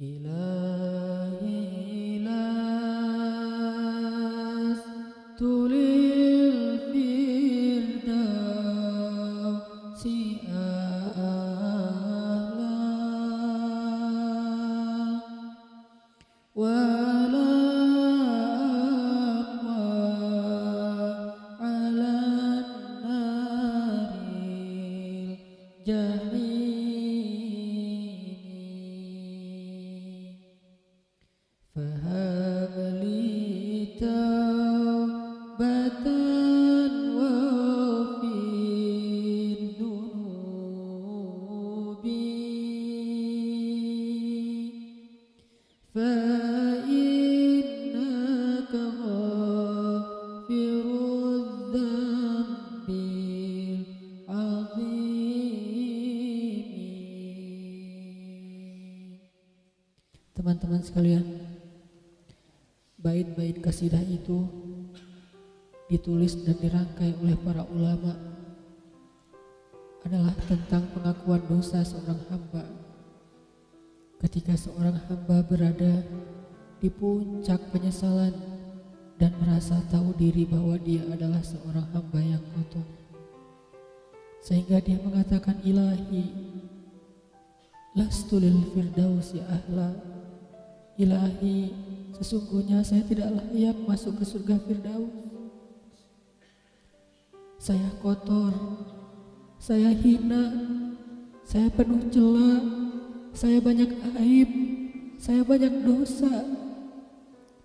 إلهي لست للفردوس أهلا ولا أقوى على النار الجحيم فهب لي توبة واغفر ذنوبي فإنك غافر الذنب العظيم. Teman-teman sekalian, bait-bait kasidah itu ditulis dan dirangkai oleh para ulama adalah tentang pengakuan dosa seorang hamba. Ketika seorang hamba berada di puncak penyesalan dan merasa tahu diri bahwa dia adalah seorang hamba yang kotor, sehingga dia mengatakan, Ilahi lastu lil firdausi ahla. Ilahi, sesungguhnya saya tidak layak masuk ke surga Firdaus. Saya kotor, saya hina, saya penuh cela, saya banyak aib, saya banyak dosa.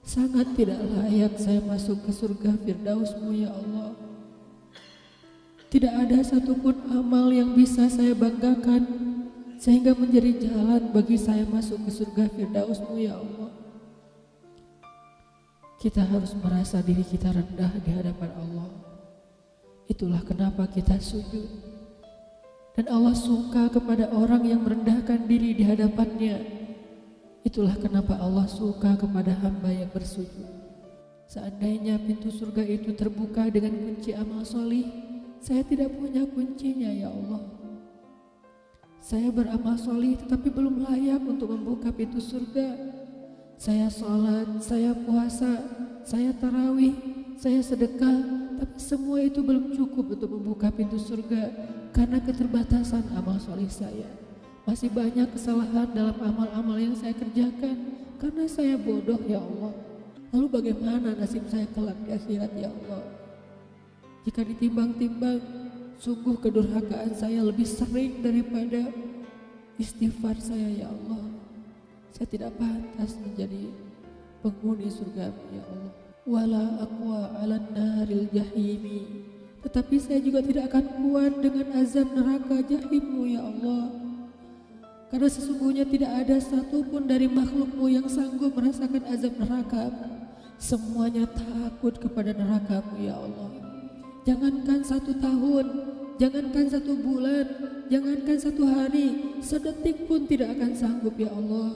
Sangat tidak layak saya masuk ke surga Firdaus-Mu ya Allah. Tidak ada satupun amal yang bisa saya banggakan sehingga menjadi jalan bagi saya masuk ke surga Firdaus-Mu ya Allah. Kita harus merasa diri kita rendah di hadapan Allah. Itulah kenapa kita sujud. Dan Allah suka kepada orang yang merendahkan diri di hadapannya. Itulah kenapa Allah suka kepada hamba yang bersujud. Seandainya pintu surga itu terbuka dengan kunci amal solih, saya tidak punya kuncinya ya Allah. Saya beramal solih tetapi belum layak untuk membuka pintu surga. Saya sholat, saya puasa, saya tarawih, saya sedekah, tapi semua itu belum cukup untuk membuka pintu surga karena keterbatasan amal solih saya. Masih banyak kesalahan dalam amal-amal yang saya kerjakan karena saya bodoh ya Allah. Lalu bagaimana nasib saya kelak di akhirat ya Allah? Jika ditimbang-timbang, sungguh kedurhakaan saya lebih sering daripada istighfar saya ya Allah. Saya tidak pantas menjadi penghuni surga ya Allah. Wala aqwa 'alan naril jahimi. Tetapi saya juga tidak akan kuat dengan azab neraka jahim-Mu ya Allah. Karena sesungguhnya tidak ada satupun dari makhluk-Mu yang sanggup merasakan azab neraka. Semuanya takut kepada neraka-Mu ya Allah. Jangankan 1 tahun, jangankan 1 bulan, jangankan 1 hari, sedetik pun tidak akan sanggup ya Allah.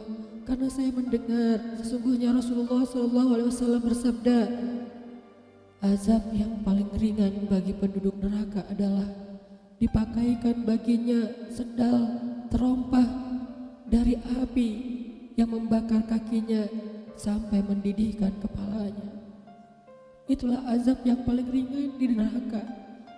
Karena saya mendengar sesungguhnya Rasulullah SAW bersabda, azab yang paling ringan bagi penduduk neraka adalah dipakaikan baginya sendal terompah dari api yang membakar kakinya sampai mendidihkan kepalanya. Itulah azab yang paling ringan di neraka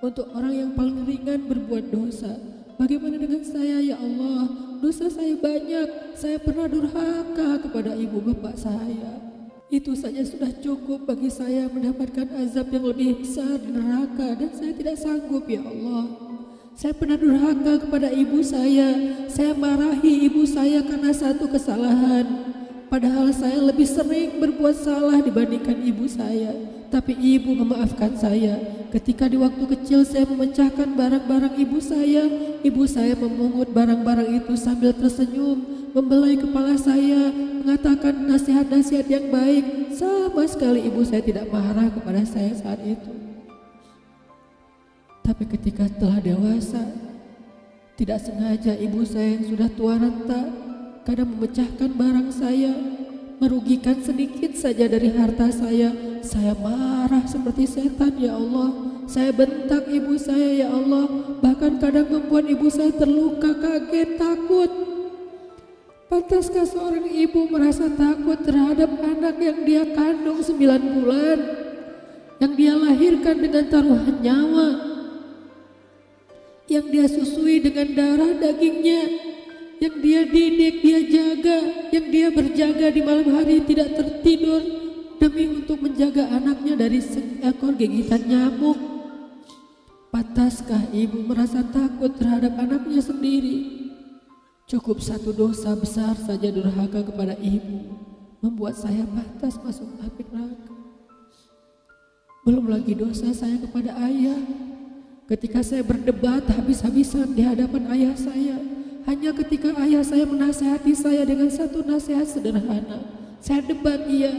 untuk orang yang paling ringan berbuat dosa. Bagaimana dengan saya ya Allah? Dosa saya banyak, saya pernah durhaka kepada ibu bapak saya. Itu saja sudah cukup bagi saya mendapatkan azab yang lebih besar di neraka, dan saya tidak sanggup ya Allah. Saya pernah durhaka kepada ibu saya marahi ibu saya karena satu kesalahan. Padahal saya lebih sering berbuat salah dibandingkan ibu saya. Tapi ibu memaafkan saya. Ketika di waktu kecil saya memecahkan barang-barang ibu saya memungut barang-barang itu sambil tersenyum, membelai kepala saya, mengatakan nasihat-nasihat yang baik. Sama sekali ibu saya tidak marah kepada saya saat itu. Tapi ketika telah dewasa, tidak sengaja ibu saya yang sudah tua renta kadang memecahkan barang saya, merugikan sedikit saja dari harta saya marah seperti setan ya Allah. Saya bentak ibu saya ya Allah, bahkan kadang membuat ibu saya terluka, kaget, takut. Pantaskah seorang ibu merasa takut terhadap anak yang dia kandung 9 bulan, yang dia lahirkan dengan taruhan nyawa, yang dia susui dengan darah dagingnya, yang dia didik, dia jaga, yang dia berjaga di malam hari tidak tertidur demi untuk menjaga anaknya dari seekor gigitan nyamuk? Pantaskah ibu merasa takut terhadap anaknya sendiri? Cukup satu dosa besar saja durhaka kepada ibu membuat saya pantas masuk api neraka. Belum lagi dosa saya kepada ayah. Ketika saya berdebat habis-habisan di hadapan ayah saya, hanya ketika ayah saya menasihati saya dengan satu nasihat sederhana, saya debat ia,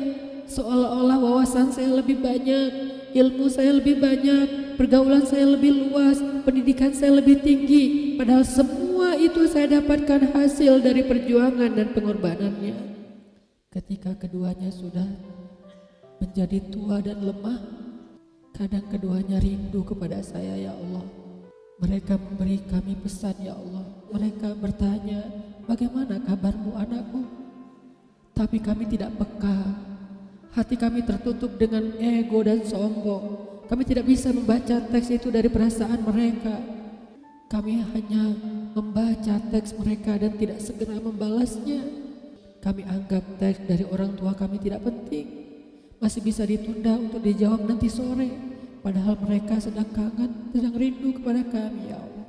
seolah-olah wawasan saya lebih banyak, ilmu saya lebih banyak, pergaulan saya lebih luas, pendidikan saya lebih tinggi, padahal semua itu saya dapatkan hasil dari perjuangan dan pengorbanannya. Ketika keduanya sudah menjadi tua dan lemah, kadang keduanya rindu kepada saya, ya Allah. Mereka memberi kami pesan, ya Allah. Mereka bertanya, bagaimana kabarmu anakku? Tapi kami tidak peka. Hati kami tertutup dengan ego dan sombong. Kami tidak bisa membaca teks itu dari perasaan mereka. Kami hanya membaca teks mereka dan tidak segera membalasnya. Kami anggap teks dari orang tua kami tidak penting, masih bisa ditunda untuk dijawab nanti sore. Padahal mereka sedang kangen, sedang rindu kepada kami, ya Allah.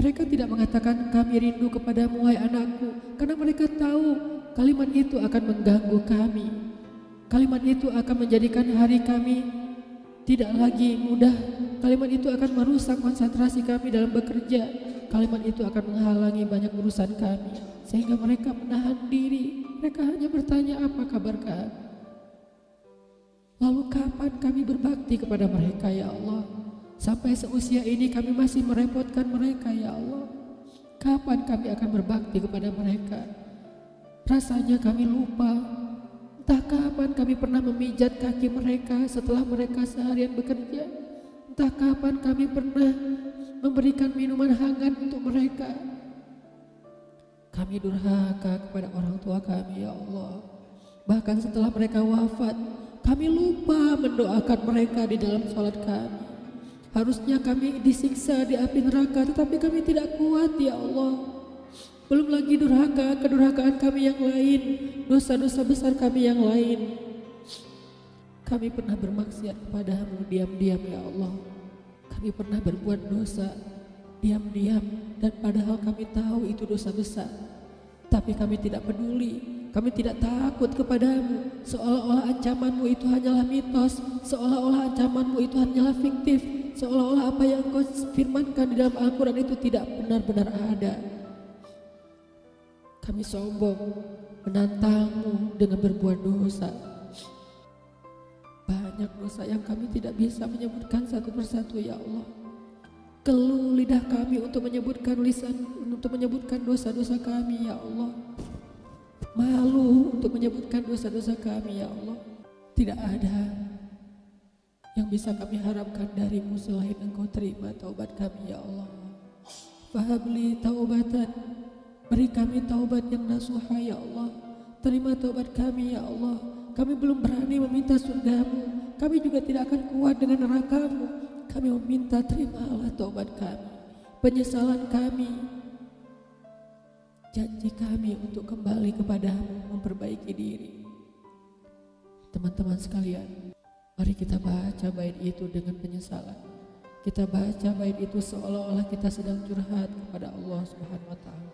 Mereka tidak mengatakan kami rindu kepadamu wahai anakku, karena mereka tahu kalimat itu akan mengganggu kami. Kalimat itu akan menjadikan hari kami tidak lagi mudah. Kalimat itu akan merusak konsentrasi kami dalam bekerja. Kalimat itu akan menghalangi banyak urusan kami, sehingga mereka menahan diri. Mereka hanya bertanya, apa kabar kami? Lalu kapan kami berbakti kepada mereka, ya Allah? Sampai seusia ini kami masih merepotkan mereka, ya Allah. Kapan kami akan berbakti kepada mereka? Rasanya kami lupa. Entah kapan kami pernah memijat kaki mereka setelah mereka seharian bekerja. Entah kapan kami pernah memberikan minuman hangat untuk mereka. Kami durhaka kepada orang tua kami, ya Allah. Bahkan setelah mereka wafat, kami lupa mendoakan mereka di dalam sholat kami. Harusnya kami disiksa di api neraka, tetapi kami tidak kuat, ya Allah. Belum lagi kedurhakaan kami yang lain, dosa-dosa besar kami yang lain. Kami pernah bermaksiat kepadamu diam-diam, ya Allah. Kami pernah berbuat dosa diam-diam, dan padahal kami tahu itu dosa besar. Tapi kami tidak peduli. Kami tidak takut kepadamu, seolah-olah ancamanmu itu hanyalah mitos, seolah-olah ancamanmu itu hanyalah fiktif, seolah-olah apa yang kau firmankan di dalam Al-Quran itu tidak benar-benar ada. Kami sombong, menantangmu dengan berbuat dosa. Banyak dosa yang kami tidak bisa menyebutkan satu persatu, ya Allah. Keluh lidah kami untuk menyebutkan dosa-dosa kami, ya Allah. Malu untuk menyebutkan dosa-dosa kami, ya Allah. Tidak ada yang bisa kami harapkan darimu selain Engkau terima taubat kami, ya Allah. Fahabli taubatan, beri kami taubat yang nasuha, ya Allah. Terima taubat kami, ya Allah. Kami belum berani meminta surgamu, kami juga tidak akan kuat dengan nerakamu. Kami meminta, terimalah taubat kami, penyesalan kami, janji kami untuk kembali kepadamu, memperbaiki diri. Teman-teman sekalian, mari kita baca bait itu dengan penyesalan. Kita baca bait itu seolah-olah kita sedang curhat kepada Allah Subhanahu wa taala.